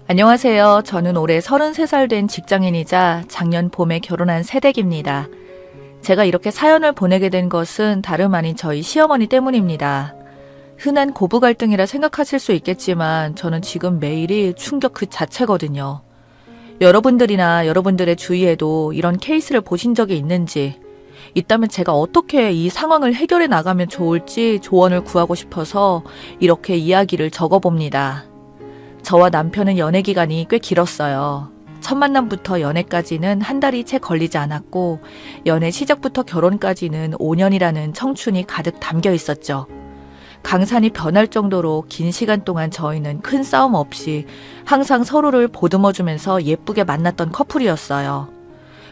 안녕하세요. 저는 올해 33살 된 직장인이자 작년 봄에 결혼한 새댁입니다. 제가 이렇게 사연을 보내게 된 것은 다름 아닌 저희 시어머니 때문입니다. 흔한 고부 갈등이라 생각하실 수 있겠지만 저는 지금 매일이 충격 그 자체거든요. 여러분들이나 여러분들의 주위에도 이런 케이스를 보신 적이 있는지, 있다면 제가 어떻게 이 상황을 해결해 나가면 좋을지 조언을 구하고 싶어서 이렇게 이야기를 적어봅니다. 저와 남편은 연애 기간이 꽤 길었어요. 첫 만남부터 연애까지는 한 달이 채 걸리지 않았고 연애 시작부터 결혼까지는 5년이라는 청춘이 가득 담겨 있었죠. 강산이 변할 정도로 긴 시간 동안 저희는 큰 싸움 없이 항상 서로를 보듬어주면서 예쁘게 만났던 커플이었어요.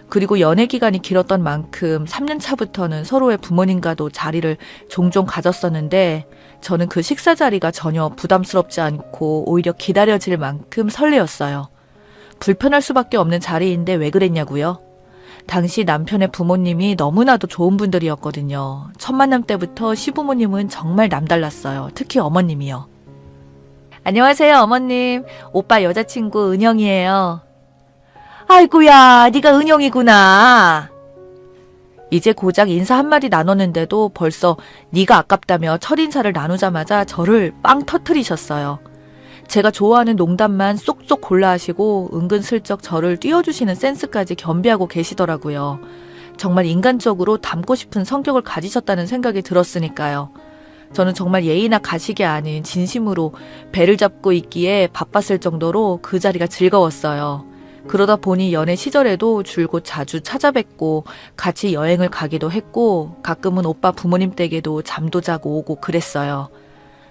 그리고 연애 기간이 길었던 만큼 3년 차부터는 서로의 부모님과도 자리를 종종 가졌었는데 저는 그 식사 자리가 전혀 부담스럽지 않고 오히려 기다려질 만큼 설레었어요. 불편할 수밖에 없는 자리인데 왜 그랬냐고요? 당시 남편의 부모님이 너무나도 좋은 분들이었거든요. 첫 만남 때부터 시부모님은 정말 남달랐어요. 특히 어머님이요. 안녕하세요, 어머님. 오빠 여자친구 은영이에요. 아이고야, 네가 은영이구나. 이제 고작 인사 한마디 나눴는데도 벌써 네가 아깝다며 첫인사를 나누자마자 저를 빵 터트리셨어요. 제가 좋아하는 농담만 쏙쏙 골라 하시고 은근슬쩍 저를 띄워주시는 센스까지 겸비하고 계시더라고요. 정말 인간적으로 닮고 싶은 성격을 가지셨다는 생각이 들었으니까요. 저는 정말 예의나 가식이 아닌 진심으로 배를 잡고 있기에 바빴을 정도로 그 자리가 즐거웠어요. 그러다 보니 연애 시절에도 줄곧 자주 찾아뵙고 같이 여행을 가기도 했고 가끔은 오빠 부모님 댁에도 잠도 자고 오고 그랬어요.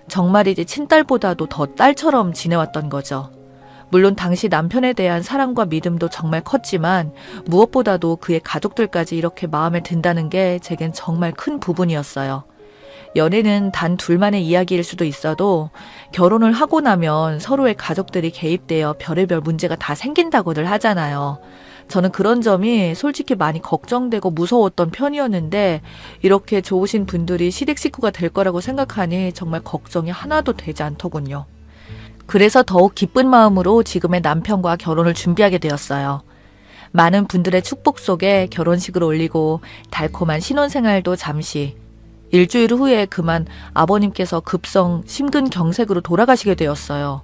정말이지 친딸보다도 더 딸처럼 지내왔던 거죠. 물론 당시 남편에 대한 사랑과 믿음도 정말 컸지만 무엇보다도 그의 가족들까지 이렇게 마음에 든다는 게 제겐 정말 큰 부분이었어요. 연애는 단 둘만의 이야기일 수도 있어도 결혼을 하고 나면 서로의 가족들이 개입되어 별의별 문제가 다 생긴다고들 하잖아요. 저는 그런 점이 솔직히 많이 걱정되고 무서웠던 편이었는데 이렇게 좋으신 분들이 시댁 식구가 될 거라고 생각하니 정말 걱정이 하나도 되지 않더군요. 그래서 더욱 기쁜 마음으로 지금의 남편과 결혼을 준비하게 되었어요. 많은 분들의 축복 속에 결혼식을 올리고 달콤한 신혼생활도 잠시, 일주일 후에 그만 아버님께서 급성 심근경색으로 돌아가시게 되었어요.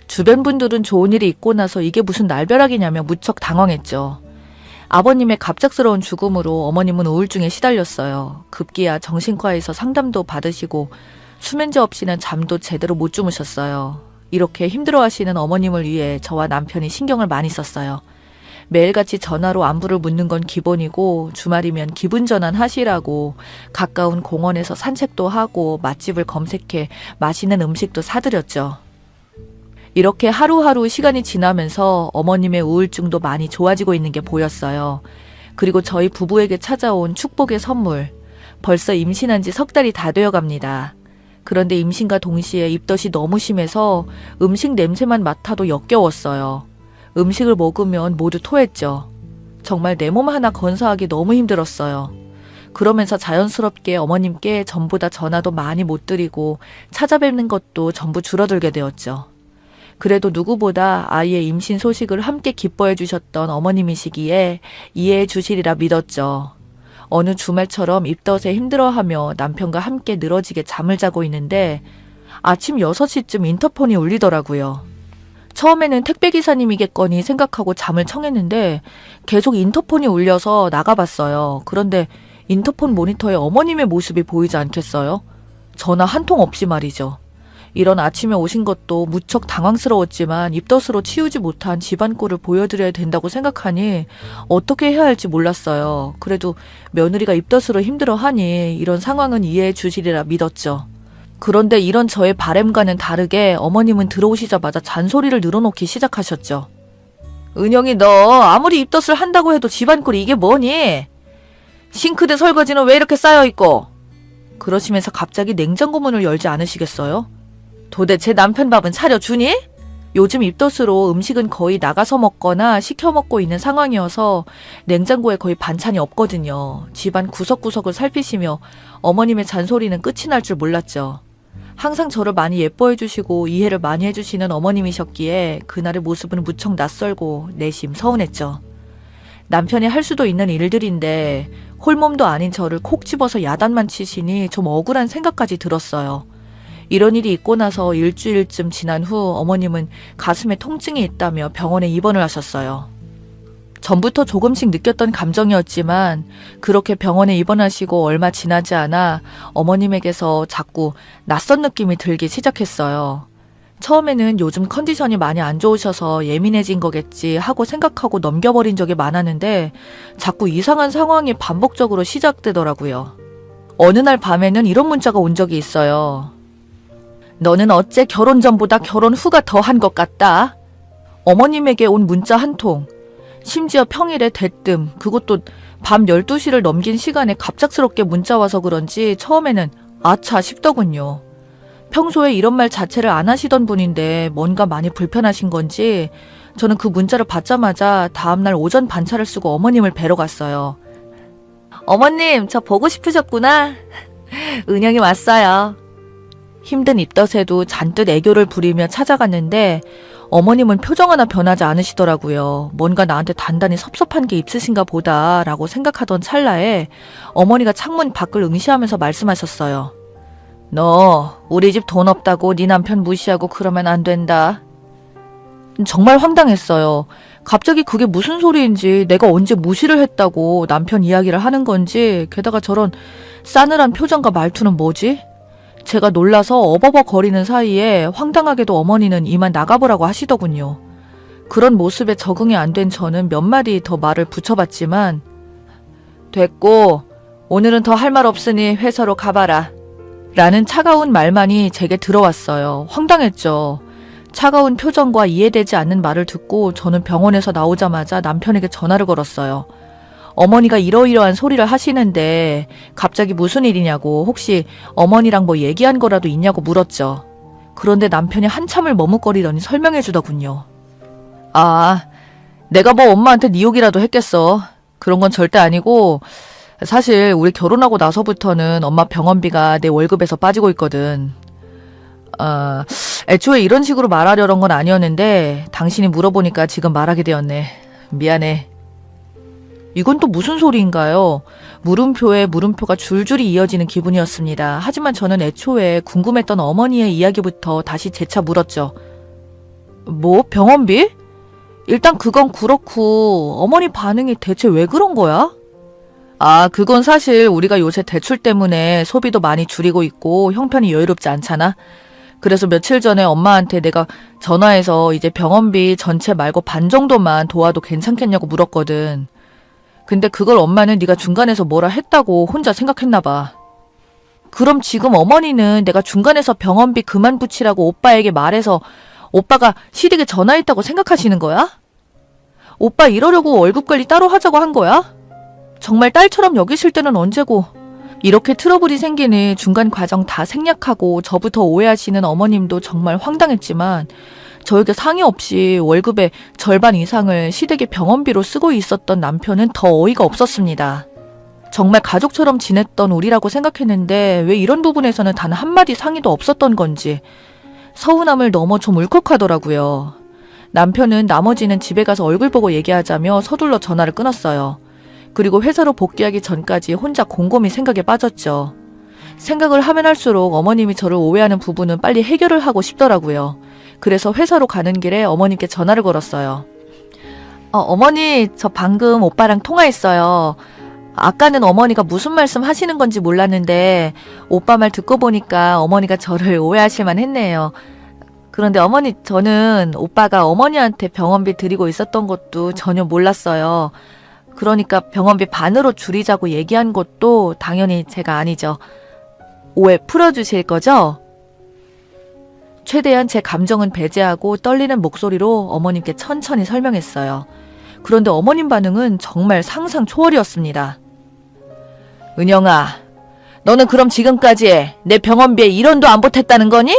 주변 분들은 좋은 일이 있고 나서 이게 무슨 날벼락이냐며 무척 당황했죠. 아버님의 갑작스러운 죽음으로 어머님은 우울증에 시달렸어요. 급기야 정신과에서 상담도 받으시고 수면제 없이는 잠도 제대로 못 주무셨어요. 이렇게 힘들어하시는 어머님을 위해 저와 남편이 신경을 많이 썼어요. 매일같이 전화로 안부를 묻는 건 기본이고 주말이면 기분 전환 하시라고 가까운 공원에서 산책도 하고 맛집을 검색해 맛있는 음식도 사드렸죠. 이렇게 하루하루 시간이 지나면서 어머님의 우울증도 많이 좋아지고 있는 게 보였어요. 그리고 저희 부부에게 찾아온 축복의 선물. 벌써 임신한 지 석 달이 다 되어 갑니다. 그런데 임신과 동시에 입덧이 너무 심해서 음식 냄새만 맡아도 역겨웠어요. 음식을 먹으면 모두 토했죠. 정말 내 몸 하나 건사하기 너무 힘들었어요. 그러면서 자연스럽게 어머님께 전보다 전화도 많이 못 드리고 찾아뵙는 것도 전부 줄어들게 되었죠. 그래도 누구보다 아이의 임신 소식을 함께 기뻐해 주셨던 어머님이시기에 이해해 주시리라 믿었죠. 어느 주말처럼 입덧에 힘들어하며 남편과 함께 늘어지게 잠을 자고 있는데 아침 6시쯤 인터폰이 울리더라고요. 처음에는 택배기사님이겠거니 생각하고 잠을 청했는데 계속 인터폰이 울려서 나가봤어요. 그런데 인터폰 모니터에 어머님의 모습이 보이지 않겠어요? 전화 한 통 없이 말이죠. 이런 아침에 오신 것도 무척 당황스러웠지만 입덧으로 치우지 못한 집안꼴을 보여드려야 된다고 생각하니 어떻게 해야 할지 몰랐어요. 그래도 며느리가 입덧으로 힘들어하니 이런 상황은 이해해 주시리라 믿었죠. 그런데 이런 저의 바램과는 다르게 어머님은 들어오시자마자 잔소리를 늘어놓기 시작하셨죠. 은영이 너 아무리 입덧을 한다고 해도 집안꼴이 이게 뭐니? 싱크대 설거지는 왜 이렇게 쌓여있고? 그러시면서 갑자기 냉장고 문을 열지 않으시겠어요? 도대체 남편 밥은 차려주니? 요즘 입덧으로 음식은 거의 나가서 먹거나 시켜 먹고 있는 상황이어서 냉장고에 거의 반찬이 없거든요. 집안 구석구석을 살피시며 어머님의 잔소리는 끝이 날 줄 몰랐죠. 항상 저를 많이 예뻐해 주시고 이해를 많이 해주시는 어머님이셨기에 그날의 모습은 무척 낯설고 내심 서운했죠. 남편이 할 수도 있는 일들인데 홀몸도 아닌 저를 콕 집어서 야단만 치시니 좀 억울한 생각까지 들었어요. 이런 일이 있고 나서 일주일쯤 지난 후 어머님은 가슴에 통증이 있다며 병원에 입원을 하셨어요. 전부터 조금씩 느꼈던 감정이었지만 그렇게 병원에 입원하시고 얼마 지나지 않아 어머님에게서 자꾸 낯선 느낌이 들기 시작했어요. 처음에는 요즘 컨디션이 많이 안 좋으셔서 예민해진 거겠지 하고 생각하고 넘겨버린 적이 많았는데 자꾸 이상한 상황이 반복적으로 시작되더라고요. 어느 날 밤에는 이런 문자가 온 적이 있어요. 너는 어째 결혼 전보다 결혼 후가 더한 것 같다. 어머님에게 온 문자 한 통. 심지어 평일에 대뜸 그것도 밤 12시를 넘긴 시간에 갑작스럽게 문자 와서 그런지 처음에는 아차 싶더군요. 평소에 이런 말 자체를 안 하시던 분인데 뭔가 많이 불편하신 건지 저는 그 문자를 받자마자 다음날 오전 반차를 쓰고 어머님을 뵈러 갔어요. 어머님, 저 보고 싶으셨구나. 은영이 왔어요. 힘든 입덧에도 잔뜩 애교를 부리며 찾아갔는데 어머님은 표정 하나 변하지 않으시더라고요. 뭔가 나한테 단단히 섭섭한 게 있으신가 보다 라고 생각하던 찰나에 어머니가 창문 밖을 응시하면서 말씀하셨어요. 너 우리 집 돈 없다고 네 남편 무시하고 그러면 안 된다. 정말 황당했어요. 갑자기 그게 무슨 소리인지 내가 언제 무시를 했다고 남편 이야기를 하는 건지 게다가 저런 싸늘한 표정과 말투는 뭐지? 제가 놀라서 어버버 거리는 사이에 황당하게도 어머니는 이만 나가보라고 하시더군요. 그런 모습에 적응이 안 된 저는 몇 마디 더 말을 붙여봤지만 됐고 오늘은 더 할 말 없으니 회사로 가봐라 라는 차가운 말만이 제게 들어왔어요. 황당했죠. 차가운 표정과 이해되지 않는 말을 듣고 저는 병원에서 나오자마자 남편에게 전화를 걸었어요. 어머니가 이러이러한 소리를 하시는데 갑자기 무슨 일이냐고 혹시 어머니랑 뭐 얘기한 거라도 있냐고 물었죠. 그런데 남편이 한참을 머뭇거리더니 설명해 주더군요. 아, 내가 뭐 엄마한테 네 욕이라도 했겠어. 그런 건 절대 아니고 사실 우리 결혼하고 나서부터는 엄마 병원비가 내 월급에서 빠지고 있거든. 애초에 이런 식으로 말하려던 건 아니었는데 당신이 물어보니까 지금 말하게 되었네. 미안해. 이건 또 무슨 소리인가요? 물음표에 물음표가 줄줄이 이어지는 기분이었습니다. 하지만 저는 애초에 궁금했던 어머니의 이야기부터 다시 재차 물었죠. 뭐? 병원비? 일단 그건 그렇고 어머니 반응이 대체 왜 그런 거야? 아, 그건 사실 우리가 요새 대출 때문에 소비도 많이 줄이고 있고 형편이 여유롭지 않잖아. 그래서 며칠 전에 엄마한테 내가 전화해서 이제 병원비 전체 말고 반 정도만 도와도 괜찮겠냐고 물었거든. 근데 그걸 엄마는 네가 중간에서 뭐라 했다고 혼자 생각했나 봐. 그럼 지금 어머니는 내가 중간에서 병원비 그만 붙이라고 오빠에게 말해서 오빠가 시댁에 전화했다고 생각하시는 거야? 오빠 이러려고 월급 관리 따로 하자고 한 거야? 정말 딸처럼 여기실 때는 언제고. 이렇게 트러블이 생기니 중간 과정 다 생략하고 저부터 오해하시는 어머님도 정말 황당했지만 저에게 상의 없이 월급의 절반 이상을 시댁의 병원비로 쓰고 있었던 남편은 더 어이가 없었습니다. 정말 가족처럼 지냈던 우리라고 생각했는데 왜 이런 부분에서는 단 한마디 상의도 없었던 건지 서운함을 넘어 좀 울컥하더라고요. 남편은 나머지는 집에 가서 얼굴 보고 얘기하자며 서둘러 전화를 끊었어요. 그리고 회사로 복귀하기 전까지 혼자 곰곰이 생각에 빠졌죠. 생각을 하면 할수록 어머님이 저를 오해하는 부분은 빨리 해결을 하고 싶더라고요. 그래서 회사로 가는 길에 어머님께 전화를 걸었어요. 어머니, 저 방금 오빠랑 통화했어요. 아까는 어머니가 무슨 말씀 하시는 건지 몰랐는데 오빠 말 듣고 보니까 어머니가 저를 오해하실 만했네요. 그런데 어머니, 저는 오빠가 어머니한테 병원비 드리고 있었던 것도 전혀 몰랐어요. 그러니까 병원비 반으로 줄이자고 얘기한 것도 당연히 제가 아니죠. 오해 풀어주실 거죠? 최대한 제 감정은 배제하고 떨리는 목소리로 어머님께 천천히 설명했어요. 그런데 어머님 반응은 정말 상상 초월이었습니다. 은영아, 너는 그럼 지금까지 내 병원비에 1원도 안 보탰다는 거니?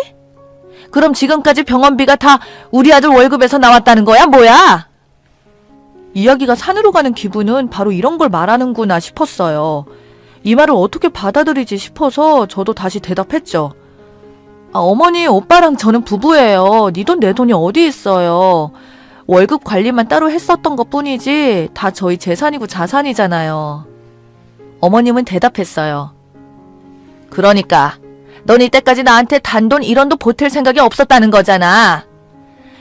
그럼 지금까지 병원비가 다 우리 아들 월급에서 나왔다는 거야? 뭐야? 이야기가 산으로 가는 기분은 바로 이런 걸 말하는구나 싶었어요. 이 말을 어떻게 받아들이지 싶어서 저도 다시 대답했죠. 어머니, 오빠랑 저는 부부예요. 네 돈 내 돈이 어디 있어요. 월급 관리만 따로 했었던 것 뿐이지 다 저희 재산이고 자산이잖아요. 어머님은 대답했어요. 그러니까 넌 이때까지 나한테 단돈 1원도 보탤 생각이 없었다는 거잖아.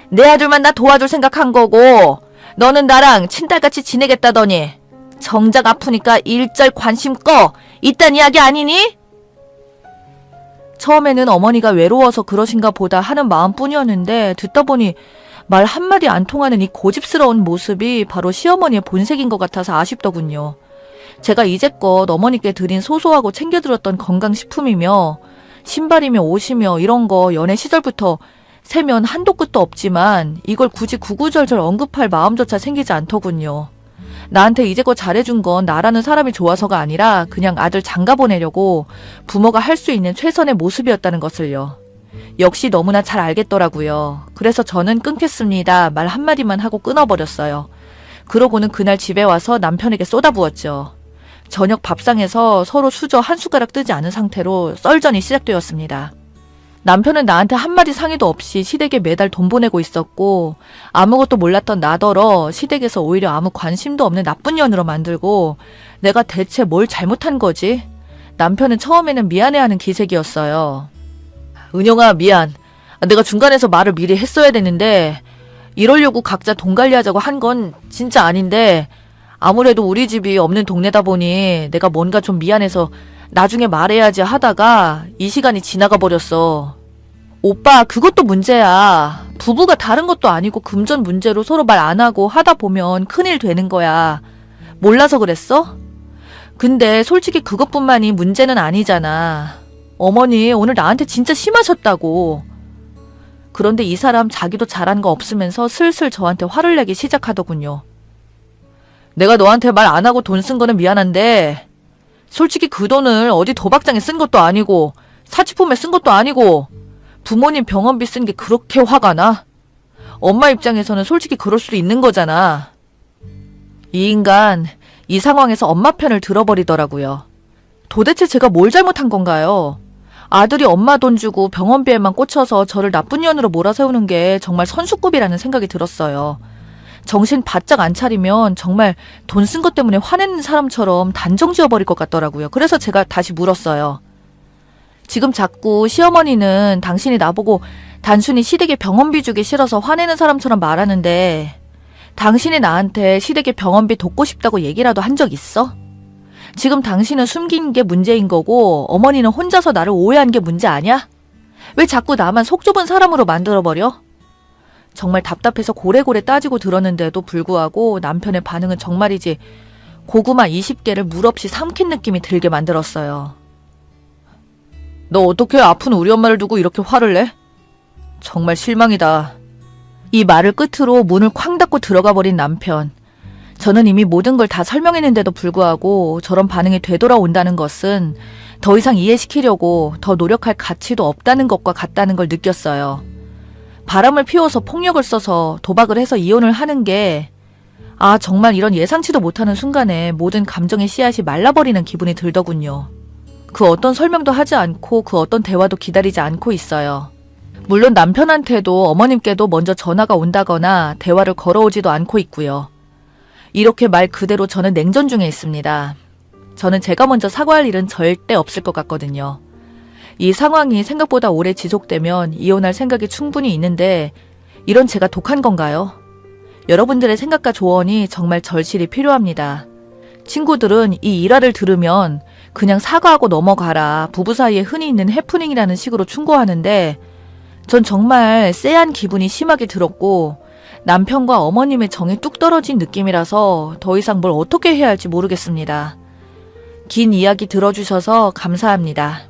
내 아들만 나 도와줄 생각한 거고 너는 나랑 친딸같이 지내겠다더니 정작 아프니까 일절 관심 꺼 이딴 이야기 아니니? 처음에는 어머니가 외로워서 그러신가 보다 하는 마음뿐이었는데 듣다 보니 말 한마디 안 통하는 이 고집스러운 모습이 바로 시어머니의 본색인 것 같아서 아쉽더군요. 제가 이제껏 어머니께 드린 소소하고 챙겨드렸던 건강식품이며 신발이며 옷이며 이런 거 연애 시절부터 세면 한도 끝도 없지만 이걸 굳이 구구절절 언급할 마음조차 생기지 않더군요. 나한테 이제껏 잘해준 건 나라는 사람이 좋아서가 아니라 그냥 아들 장가 보내려고 부모가 할 수 있는 최선의 모습이었다는 것을요. 역시 너무나 잘 알겠더라고요. 그래서 저는 끊겠습니다. 말 한마디만 하고 끊어버렸어요. 그러고는 그날 집에 와서 남편에게 쏟아부었죠. 저녁 밥상에서 서로 수저 한 숟가락 뜨지 않은 상태로 썰전이 시작되었습니다. 남편은 나한테 한마디 상의도 없이 시댁에 매달 돈 보내고 있었고 아무것도 몰랐던 나더러 시댁에서 오히려 아무 관심도 없는 나쁜 년으로 만들고 내가 대체 뭘 잘못한 거지? 남편은 처음에는 미안해하는 기색이었어요. 은영아, 미안. 내가 중간에서 말을 미리 했어야 되는데 이러려고 각자 돈 관리하자고 한 건 진짜 아닌데 아무래도 우리 집이 없는 동네다 보니 내가 뭔가 좀 미안해서 나중에 말해야지 하다가 이 시간이 지나가 버렸어. 오빠, 그것도 문제야. 부부가 다른 것도 아니고 금전 문제로 서로 말 안 하고 하다 보면 큰일 되는 거야. 몰라서 그랬어? 근데 솔직히 그것뿐만이 문제는 아니잖아. 어머니, 오늘 나한테 진짜 심하셨다고. 그런데 이 사람 자기도 잘한 거 없으면서 슬슬 저한테 화를 내기 시작하더군요. 내가 너한테 말 안 하고 돈 쓴 거는 미안한데 솔직히 그 돈을 어디 도박장에 쓴 것도 아니고 사치품에 쓴 것도 아니고 부모님 병원비 쓴 게 그렇게 화가 나? 엄마 입장에서는 솔직히 그럴 수도 있는 거잖아. 이 인간 이 상황에서 엄마 편을 들어버리더라고요. 도대체 제가 뭘 잘못한 건가요? 아들이 엄마 돈 주고 병원비에만 꽂혀서 저를 나쁜 년으로 몰아세우는 게 정말 선수급이라는 생각이 들었어요. 정신 바짝 안 차리면 정말 돈 쓴 것 때문에 화내는 사람처럼 단정 지어버릴 것 같더라고요. 그래서 제가 다시 물었어요. 지금 자꾸 시어머니는 당신이 나보고 단순히 시댁에 병원비 주기 싫어서 화내는 사람처럼 말하는데 당신이 나한테 시댁에 병원비 돕고 싶다고 얘기라도 한 적 있어? 지금 당신은 숨긴 게 문제인 거고 어머니는 혼자서 나를 오해한 게 문제 아니야? 왜 자꾸 나만 속 좁은 사람으로 만들어버려? 정말 답답해서 고래고래 따지고 들었는데도 불구하고 남편의 반응은 정말이지 고구마 20개를 물 없이 삼킨 느낌이 들게 만들었어요. 너 어떻게 아픈 우리 엄마를 두고 이렇게 화를 내? 정말 실망이다. 이 말을 끝으로 문을 쾅 닫고 들어가 버린 남편. 저는 이미 모든 걸 다 설명했는데도 불구하고 저런 반응이 되돌아온다는 것은 더 이상 이해시키려고 더 노력할 가치도 없다는 것과 같다는 걸 느꼈어요. 바람을 피워서 폭력을 써서 도박을 해서 이혼을 하는 게 정말 이런 예상치도 못하는 순간에 모든 감정의 씨앗이 말라버리는 기분이 들더군요. 그 어떤 설명도 하지 않고 그 어떤 대화도 기다리지 않고 있어요. 물론 남편한테도 어머님께도 먼저 전화가 온다거나 대화를 걸어오지도 않고 있고요. 이렇게 말 그대로 저는 냉전 중에 있습니다. 저는 제가 먼저 사과할 일은 절대 없을 것 같거든요. 이 상황이 생각보다 오래 지속되면 이혼할 생각이 충분히 있는데 이런 제가 독한 건가요? 여러분들의 생각과 조언이 정말 절실히 필요합니다. 친구들은 이 일화를 들으면 그냥 사과하고 넘어가라, 부부 사이에 흔히 있는 해프닝이라는 식으로 충고하는데 전 정말 쎄한 기분이 심하게 들었고 남편과 어머님의 정이 뚝 떨어진 느낌이라서 더 이상 뭘 어떻게 해야 할지 모르겠습니다. 긴 이야기 들어주셔서 감사합니다.